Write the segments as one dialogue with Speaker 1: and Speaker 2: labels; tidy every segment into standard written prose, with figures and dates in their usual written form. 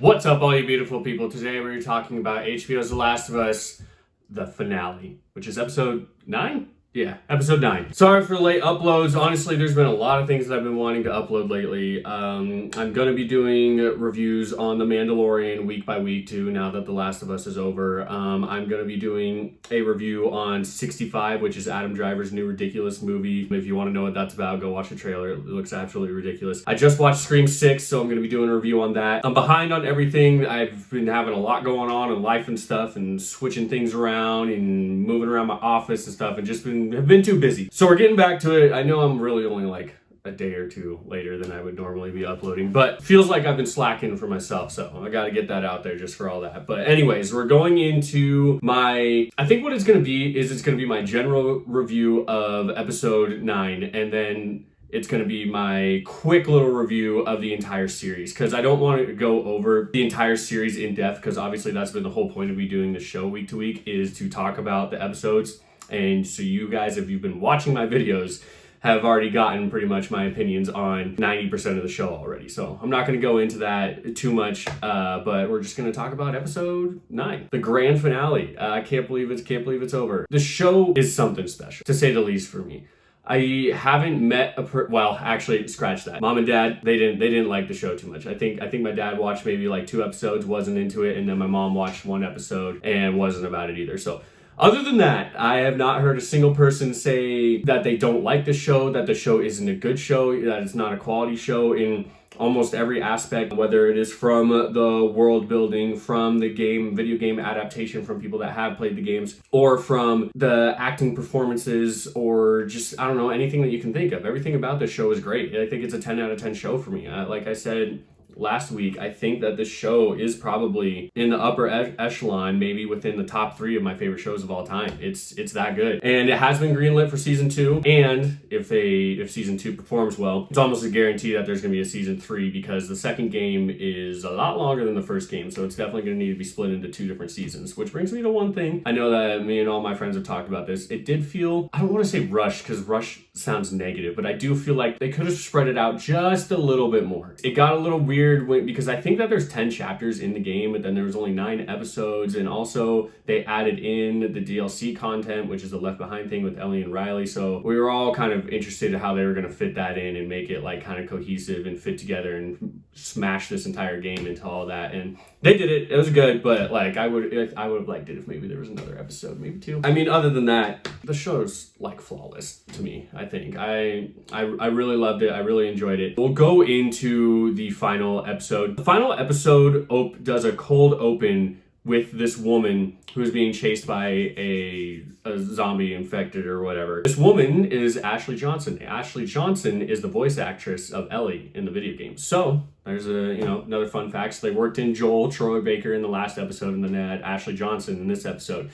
Speaker 1: What's up, all you beautiful people? Today we're talking about HBO's The Last of Us, the finale, which is episode 9? Yeah, episode 9. Sorry for the late uploads. Honestly, there's been a lot of things that I've been wanting to upload lately. I'm going to be doing reviews on The Mandalorian week by week too, now that The Last of Us is over. I'm going to be doing a review on 65, which is Adam Driver's new ridiculous movie. If you want to know what that's about, go watch the trailer. It looks absolutely ridiculous. I just watched Scream 6, so I'm going to be doing a review on that. I'm behind on everything. I've been having a lot going on in life and stuff, and switching things around and moving around my office and stuff, and just have been too busy. So we're getting back to it. I know I'm really only like a day or two later than I would normally be uploading, but feels like I've been slacking for myself, so I got to get that out there just for all that. But anyways, we're going into I think what it's going to be is it's going to be my general review of episode 9, and then it's going to be my quick little review of the entire series, because I don't want to go over the entire series in depth, because obviously that's been the whole point of me doing the show week to week, is to talk about the episodes. And so you guys, if you've been watching my videos, have already gotten pretty much my opinions on 90% of the show already. So I'm not going to go into that too much, but we're just going to talk about episode 9, the grand finale. I can't believe it's over. The show is something special, to say the least, for me. I haven't met well, actually, scratch that. Mom and Dad, they didn't like the show too much. I think my dad watched maybe like 2 episodes, wasn't into it, and then my mom watched 1 episode and wasn't about it either. So other than that, I have not heard a single person say that they don't like the show, that the show isn't a good show, that it's not a quality show in almost every aspect, whether it is from the world building, from the video game adaptation from people that have played the games, or from the acting performances, or just, I don't know, anything that you can think of. Everything about this show is great. I think it's a 10 out of 10 show for me. Like I said last week, I think that this show is probably in the upper echelon, maybe within the top 3 of my favorite shows of all time. It's that good, and it has been greenlit for season 2. And if season 2 performs well, it's almost a guarantee that there's going to be a season 3, because the second game is a lot longer than the first game, so it's definitely going to need to be split into 2 different seasons. Which brings me to one thing. I know that me and all my friends have talked about this. It did feel, I don't want to say rushed, because rush sounds negative, but I do feel like they could have spread it out just a little bit more. It got a little weird because I think that there's 10 chapters in the game, but then there was only 9 episodes, and also they added in the DLC content, which is the Left Behind thing with Ellie and Riley. So we were all kind of interested in how they were going to fit that in and make it like kind of cohesive and fit together and smash this entire game into all that. And they did it. It was good, but like I would have liked it if maybe there was another episode, maybe 2. I mean, other than that, the show's like flawless to me. I think I really loved it. I really enjoyed it. We'll go into the final episode. The final episode does a cold open with this woman who's being chased by a zombie infected or whatever. This woman is Ashley Johnson. Ashley Johnson is the voice actress of Ellie in the video game. So there's another fun fact. So they worked in Joel Troy Baker in the last episode, and then they had Ashley Johnson in this episode.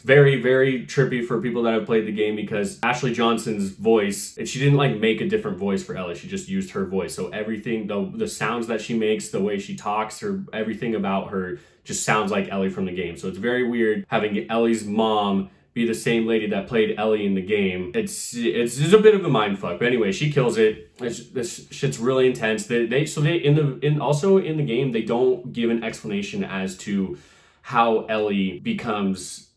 Speaker 1: Very, very trippy for people that have played the game, because Ashley Johnson's voice, she didn't like make a different voice for Ellie. She just used her voice. So everything, the sounds that she makes, the way she talks, everything about her just sounds like Ellie from the game. So it's very weird having Ellie's mom be the same lady that played Ellie in the game. It's a bit of a mind fuck. But anyway, she kills it. This shit's really intense. Also in the game, they don't give an explanation as to how Ellie becomes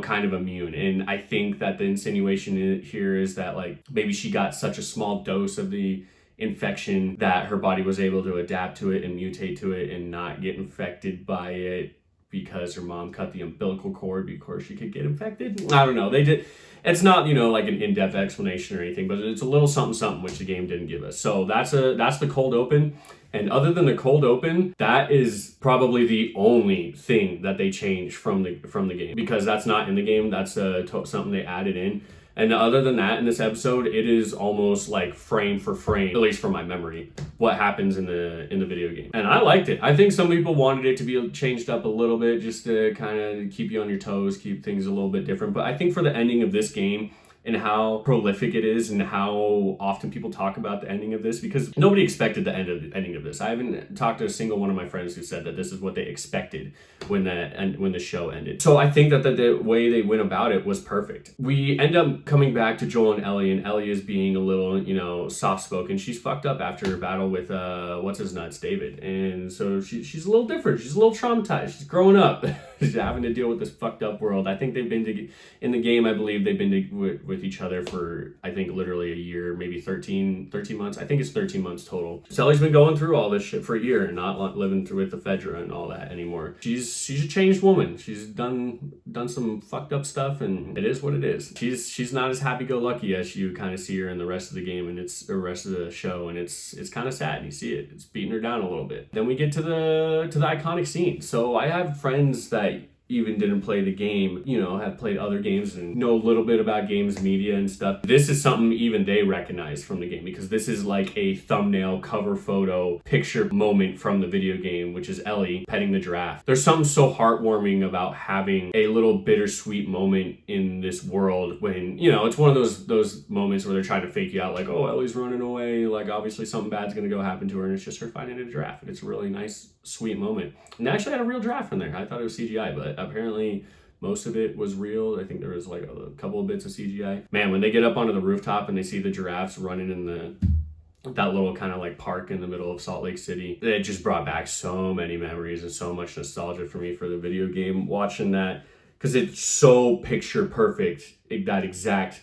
Speaker 1: kind of immune. And I think that the insinuation here is that like maybe she got such a small dose of the infection that her body was able to adapt to it and mutate to it and not get infected by it, because her mom cut the umbilical cord before she could get infected. I don't know. It's not, like an in-depth explanation or anything, but it's a little something which the game didn't give us. So that's the cold open. And other than the cold open, that is probably the only thing that they changed from the game, because that's not in the game. That's something they added in. And other than that, in this episode, it is almost like frame for frame, at least from my memory, what happens in the video game. And I liked it. I think some people wanted it to be changed up a little bit, just to kind of keep you on your toes, keep things a little bit different. But I think for the ending of this game, and how prolific it is and how often people talk about the ending of this, because nobody expected the ending of this. I haven't talked to a single one of my friends who said that this is what they expected when the show ended. So I think that the way they went about it was perfect. We end up coming back to Joel and Ellie is being a little, soft-spoken. She's fucked up after her battle with what's his nuts, David, and so she's a little different. She's a little traumatized. She's growing up. She's having to deal with this fucked up world. I think they've been in the game. I believe they've been with each other for, I think, literally a year, maybe 13 months. I think it's 13 months total. Sally's been going through all this shit for a year and not living through with the Fedra and all that anymore. She's a changed woman. She's done some fucked up stuff, and it is what it is. She's not as happy-go-lucky as you kind of see her in the rest of the game and it's the rest of the show, and it's kind of sad. You see it. It's beating her down a little bit. Then we get to the iconic scene. So I have friends that even didn't play the game, have played other games and know a little bit about games media and stuff. This is something even they recognize from the game, because this is like a thumbnail cover photo picture moment from the video game, which is Ellie petting the giraffe. There's something so heartwarming about having a little bittersweet moment in this world when, it's one of those moments where they're trying to fake you out, like, oh, Ellie's running away, like obviously something bad's gonna go happen to her, and it's just her finding a giraffe, and it's a really nice, sweet moment. And they actually had a real giraffe in there. I thought it was CGI, but apparently most of it was real. I think there was like a couple of bits of CGI. Man, when they get up onto the rooftop and they see the giraffes running in that little kind of like park in the middle of Salt Lake City, it just brought back so many memories and so much nostalgia for me for the video game, watching that, because it's so picture perfect, that exact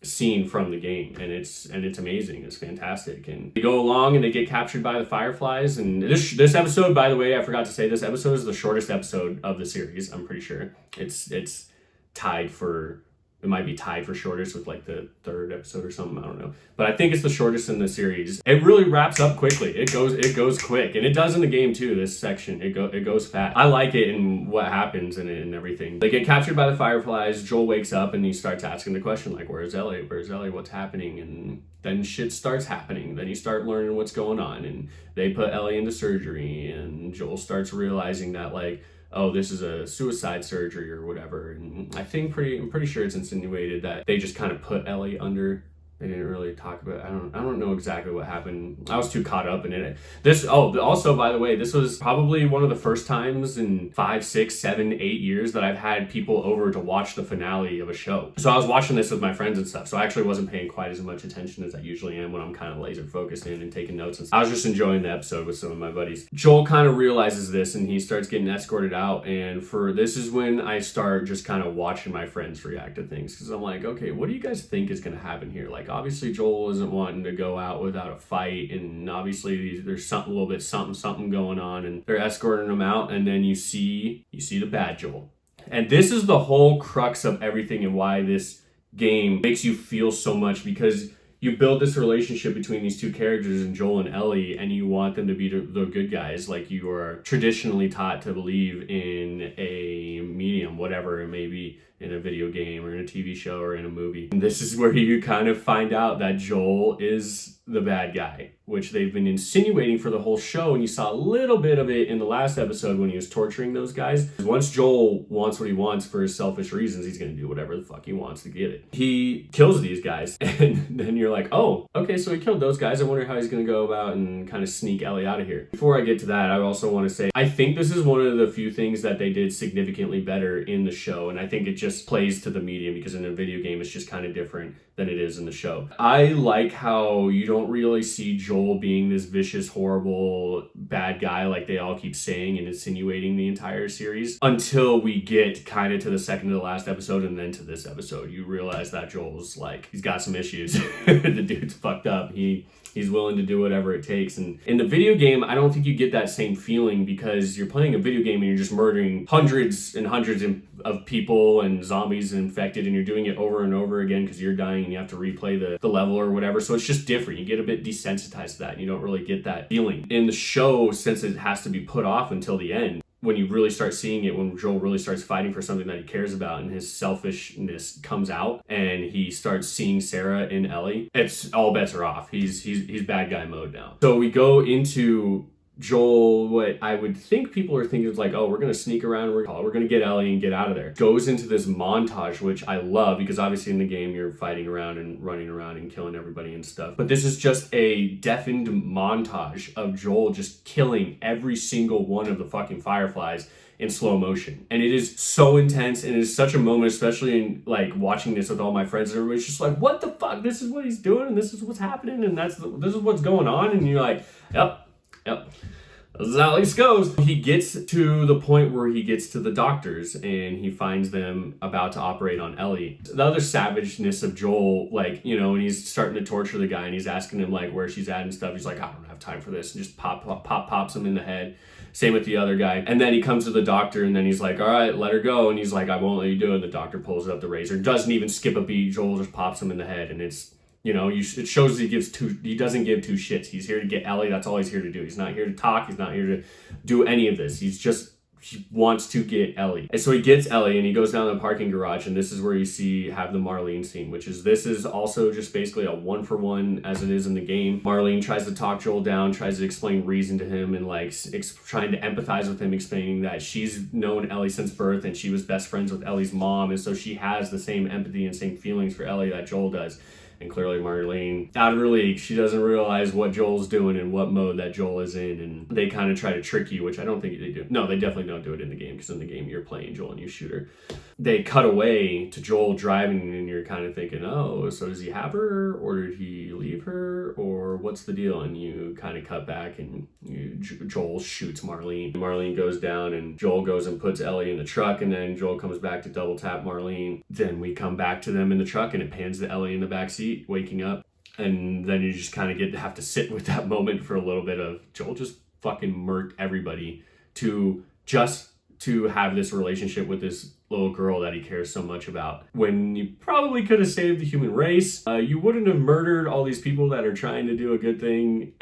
Speaker 1: scene from the game, and it's amazing. It's fantastic. And they go along and they get captured by the fireflies, and this episode, by the way, I forgot to say, this episode is the shortest episode of the series. I'm pretty sure it's tied for, it might be tied for shortest with like the third episode or something, I don't know, but I think it's the shortest in the series. It really wraps up quickly. It goes quick, and it does in the game too. This section, it goes fast. I like it and what happens in it and everything. They get captured by the fireflies. Joel wakes up and he starts asking the question, like, where's Ellie, what's happening? And then shit starts happening. Then you start learning what's going on, and they put Ellie into surgery, and Joel starts realizing that, like, oh, this is a suicide surgery or whatever. And I'm pretty sure it's insinuated that they just kind of put Ellie under. They didn't really talk about it. I don't know exactly what happened. I was too caught up in it. Also, by the way, this was probably one of the first times in 5, 6, 7, 8 years that I've had people over to watch the finale of a show. So I was watching this with my friends and stuff, so I actually wasn't paying quite as much attention as I usually am when I'm kind of laser focused in and taking notes and stuff. I was just enjoying the episode with some of my buddies. Joel kind of realizes this, and he starts getting escorted out, and this is when I start just kind of watching my friends react to things, because I'm like, okay, what do you guys think is going to happen here? Like, obviously Joel isn't wanting to go out without a fight, and obviously there's something going on, and they're escorting him out, and then you see the bad Joel. And this is the whole crux of everything and why this game makes you feel so much, because you build this relationship between these two characters, and Joel and Ellie, and you want them to be the good guys, like you are traditionally taught to believe in a medium, whatever it may be, in a video game or in a TV show or in a movie. And this is where you kind of find out that Joel is the bad guy, which they've been insinuating for the whole show, and you saw a little bit of it in the last episode when he was torturing those guys. Once Joel wants what he wants for his selfish reasons, he's gonna do whatever the fuck he wants to get it. He kills these guys, and then you're like, oh, okay, so he killed those guys. I wonder how he's gonna go about and kind of sneak Ellie out of here. Before I get to that, I also want to say, I think this is one of the few things that they did significantly better in the show, and I think it just plays to the medium, because in a video game it's just kind of different than it is in the show. I like how you don't really see Joel being this vicious, horrible, bad guy like they all keep saying and insinuating the entire series, until we get kind of to the second to the last episode, and then to this episode. You realize that Joel's like, he's got some issues. The dude's fucked up. He's willing to do whatever it takes. And in the video game, I don't think you get that same feeling, because you're playing a video game and you're just murdering hundreds and hundreds of people and zombies infected, and you're doing it over and over again because you're dying and you have to replay the level or whatever. So it's just different. You get a bit desensitized to that, and you don't really get that feeling. In the show, since it has to be put off until the end, when you really start seeing it, when Joel really starts fighting for something that he cares about, and his selfishness comes out, and he starts seeing Sarah in Ellie, it's all bets are off. He's bad guy mode now. So we go into Joel, what I would think people are thinking is like, oh, we're going to sneak around, we're going to get Ellie and get out of there. Goes into this montage, which I love because obviously in the game you're fighting around and running around and killing everybody and stuff. But this is just a deafened montage of Joel just killing every single one of the fucking Fireflies in slow motion. And it is so intense, and it is such a moment, especially in like watching this with all my friends, and everybody's just like, what the fuck? This is what he's doing, and this is what's happening, and this is what's going on. And you're like, yep. This is how this goes. He gets to the point where he gets to the doctors and he finds them about to operate on Ellie. The other savageness of Joel, like, you know, when he's starting to torture the guy and he's asking him like where she's at and stuff, he's like, I don't have time for this, and just pops him in the head. Same with the other guy. And then he comes to the doctor and then he's like, all right, let her go. And he's like, I won't let you do it. And the doctor pulls out the razor, doesn't even skip a beat. Joel just pops him in the head, and it's, you know, it shows he doesn't give two shits. He's here to get Ellie. That's all he's here to do. He's not here to talk. He's not here to do any of this. He wants to get Ellie. And so he gets Ellie and he goes down to the parking garage, and this is where you have the Marlene scene, this is also just basically a 1-for-1 as it is in the game. Marlene tries to talk Joel down, tries to explain reason to him, and like trying to empathize with him, explaining that she's known Ellie since birth and she was best friends with Ellie's mom, and so she has the same empathy and same feelings for Ellie that Joel does. And clearly Marlene, out of her league, she doesn't realize what Joel's doing and what mode that Joel is in. And they kind of try to trick you, which I don't think they do. No, they definitely don't do it in the game, because in the game you're playing Joel and you shoot her. They cut away to Joel driving, and you're kind of thinking, oh, so does he have her, or did he leave her, or what's the deal? And you kind of cut back and Joel shoots Marlene. Marlene goes down and Joel goes and puts Ellie in the truck, and then Joel comes back to double tap Marlene. Then we come back to them in the truck and it pans to Ellie in the backseat waking up. And then you just kind of have to sit with that moment for a little bit of Joel just fucking murked everybody to have this relationship with this little girl that he cares so much about, when you probably could have saved the human race. You wouldn't have murdered all these people that are trying to do a good thing.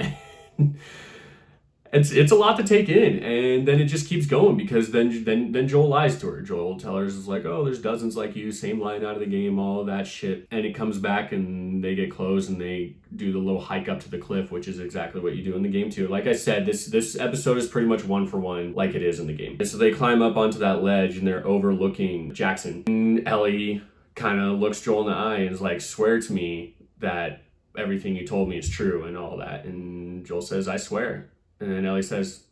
Speaker 1: It's a lot to take in, and then it just keeps going, because then Joel lies to her. Joel tells her, like, oh, there's dozens like you, same line out of the game, all of that shit. And it comes back and they get close and they do the little hike up to the cliff, which is exactly what you do in the game too. Like I said, this episode is pretty much 1-for-1 like it is in the game. And so they climb up onto that ledge and they're overlooking Jackson. And Ellie kind of looks Joel in the eye and is like, swear to me that everything you told me is true and all that. And Joel says, I swear. And then Ellie says,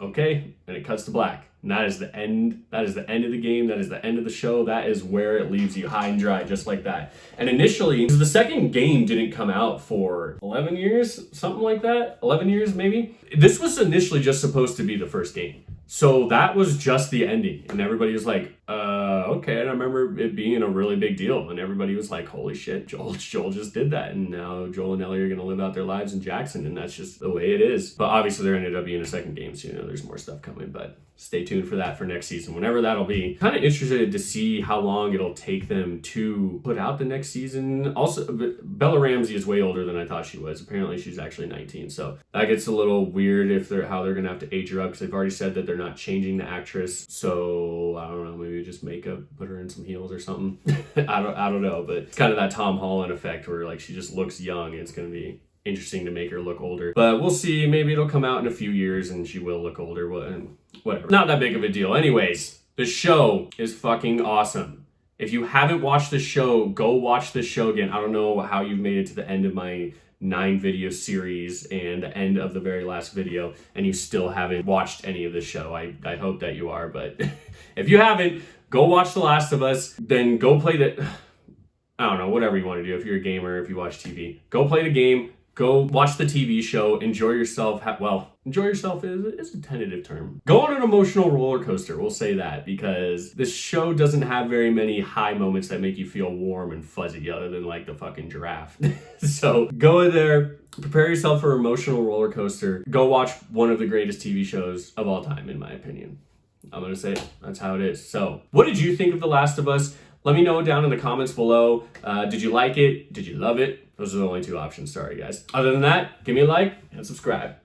Speaker 1: okay, and it cuts to black. And that is the end. That is the end of the game. That is the end of the show. That is where it leaves you high and dry, just like that. And initially, the second game didn't come out for 11 years, something like that. 11 years, maybe. This was initially just supposed to be the first game. So that was just the ending. And everybody was like, okay. And I remember it being a really big deal. And everybody was like, holy shit, Joel just did that. And now Joel and Ellie are going to live out their lives in Jackson. And that's just the way it is. But obviously there ended up being a second game. So, there's more stuff coming. But stay tuned for that for next season, whenever that'll be. Kind of interested to see how long it'll take them to put out the next season. Also, Bella Ramsey is way older than I thought she was. Apparently she's actually 19. So that gets a little weird how they're going to have to age her up, because they've already said that they're not changing the actress. So I don't know, maybe just makeup, put her in some heels or something. I don't know, but it's kind of that Tom Holland effect where like she just looks young. It's going to be interesting to make her look older, but we'll see. Maybe it'll come out in a few years and she will look older. Whatever. Not that big of a deal. Anyways, the show is fucking awesome. If you haven't watched the show, go watch the show again. I don't know how you've made it to the end of my 9-video series and the end of the very last video and you still haven't watched any of the show. I hope that you are, but if you haven't, go watch The Last of Us, then go play I don't know, whatever you want to do. If you're a gamer, if you watch TV, go play the game. Go watch the TV show, enjoy yourself. Enjoy yourself is a tentative term. Go on an emotional roller coaster, we'll say that, because this show doesn't have very many high moments that make you feel warm and fuzzy, other than like the fucking giraffe. So go in there, prepare yourself for an emotional roller coaster. Go watch one of the greatest TV shows of all time, in my opinion. I'm gonna say it. That's how it is. So, what did you think of The Last of Us? Let me know down in the comments below. Did you like it? Did you love it? Those are the only two options. Sorry, guys. Other than that, give me a like and subscribe.